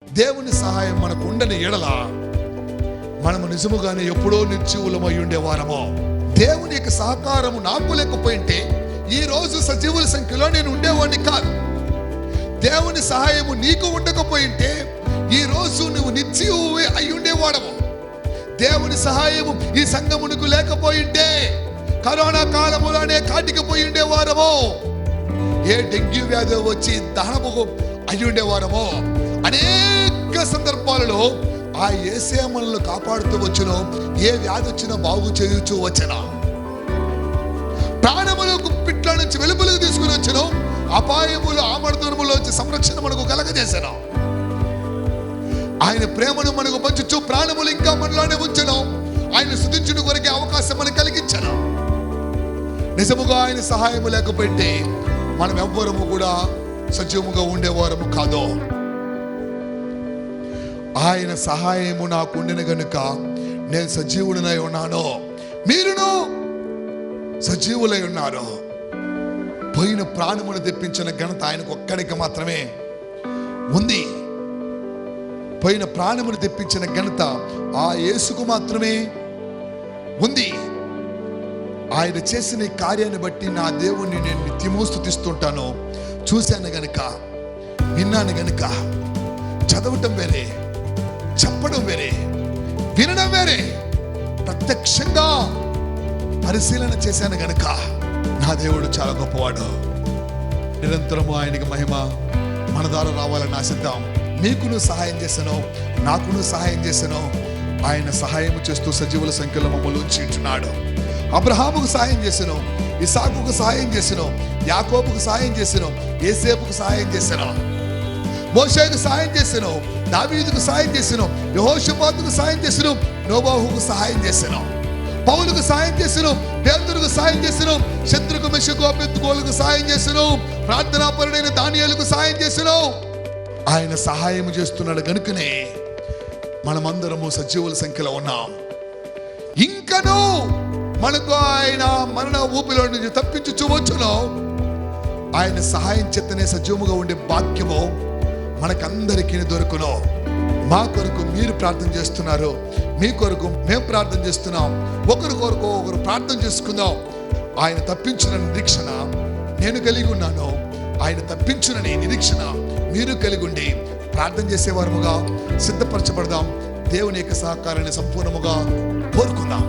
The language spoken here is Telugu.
దేవుని సహాయం మనకు ఉండని ఎడల మనము నిజముగానే ఎప్పుడో నిర్జీవులమై ఉండేవారమో. దేవుని యొక్క సహకారము నాకు లేకపోయింటే ఈ రోజు సజీవుల సంఖ్యలో నేను ఉండేవాడిని కాదు. దేవుని సహాయము నీకు ఉండకపోయింటే ఈ రోజు నువ్వు నిర్జీవువే అయి ఉండేవాడము. దేవుని సహాయము ఈ సంఘమునకు లేకపోయింటే కరోనా కాలములోనే కాటికి పోయి ఉండేవారమో, ఏ డెంగ్యూ వ్యాధి వచ్చి దహనము అయి ఉండేవారమో. అనేక సందర్భాలలో ఆ యేసే మనల్ని కాపాడుతూ వచ్చును. ఏ వ్యాధి వచ్చినా బాగు చేయొచ్చు వచ్చనా, ప్రాణములకు పిట్ల నుంచి వెలుపలకు తీసుకుని వచ్చును. అపాయములు ఆమర్దనములో వచ్చి సంరక్షణ మనకు కలగజేసాను. ఆయన ప్రేమను మనకు పంచుచు ప్రాణములు ఇంకా మనలోనే ఉంచను. ఆయన స్తుతించుట కొరకే అవకాశం మనకు కలిగించను. నిజముగా ఆయన సహాయము లేకపోతే మనం ఎవ్వరము కూడా సజీవముగా ఉండేవారము కాదు. ఆయన సహాయము నాకు ఉండిన గనుక నేను సజీవుడినై ఉన్నాను, మీరును సజీవులై ఉన్నారు. పోయిన ప్రాణమును తెప్పించిన ఘనత ఆయనకు ఒక్కడికి మాత్రమే ఉంది. పోయిన ప్రాణమును తెప్పించిన ఘనత ఆ యేసుకు మాత్రమే ఉంది. ఆయన చేసిన ఈ కార్యాన్ని బట్టి నా దేవుణ్ణి నేను నిత్యమూ స్తుతిస్తుంటాను. చూశాను గనుక, విన్నాను గనుక, చదవటం వేరే, చెప్పడం వేరే, వినడం వేరే, ప్రత్యక్షంగా పరిశీలన చేశాను గనుక నా దేవుడు చాలా గొప్పవాడు. నిరంతరము ఆయనకి మహిమ మన ద్వారా రావాలని ఆశిద్దాం. మీకును సహాయం చేశాను, నాకును సహాయం చేశాను. ఆయన సహాయం చేస్తూ సజీవుల సంఖ్యలో మమ్మల్ని ఉంచున్నాడు. అబ్రహాముకు సహాయం చేశాను, ఇసాకుకు సహాయం చేశాను, యాకోబుకు సహాయం చేశాను, యేసేపుకు సహాయం చేశాను, మోషేకు సహాయం చేశాను, దావీదుకు సహాయం చేశాను, యెహోషాపాతుకు సహాయం చేశాను, నోవాహుకు సహాయం చేశాను, పౌలుకు సహాయం చేశాను, పేతురుకు సహాయం చేశాను, శత్రుకు మెషకు అబేద్గోలకు సహాయం చేశాను, ప్రార్థనాపరుడైన దానియేలుకు సహాయం చేశాను. ఆయన సహాయం చేస్తున్నాడు గనుకనే మనమందరము సజీవుల సంఖ్యలో ఉన్నాం. ఇంకనూ మనకు ఆయన మరణ ఊపిలో నుంచి తప్పించుకోవచ్చును. ఆయన సహాయం చేతనే సజీవముగా ఉండే భాగ్యము మనకందరికీ దొరుకును. మా కొరకు మీరు ప్రార్థన చేస్తున్నారు, మీ కొరకు మేము ప్రార్థన చేస్తున్నాం. ఒకరి కొరకు ఒకరు ప్రార్థన చేసుకుందాం. ఆయన తప్పించిన నిరీక్షణ నేను కలిగి ఉన్నాను. ఆయన తప్పించిన నిరీక్షణ మీరు కలిగి ఉండి ప్రార్థన చేసేవారముగా సిద్ధపరచబడదాం. దేవుని యొక్క సహకారాన్ని సంపూర్ణముగా కోరుకుందాం.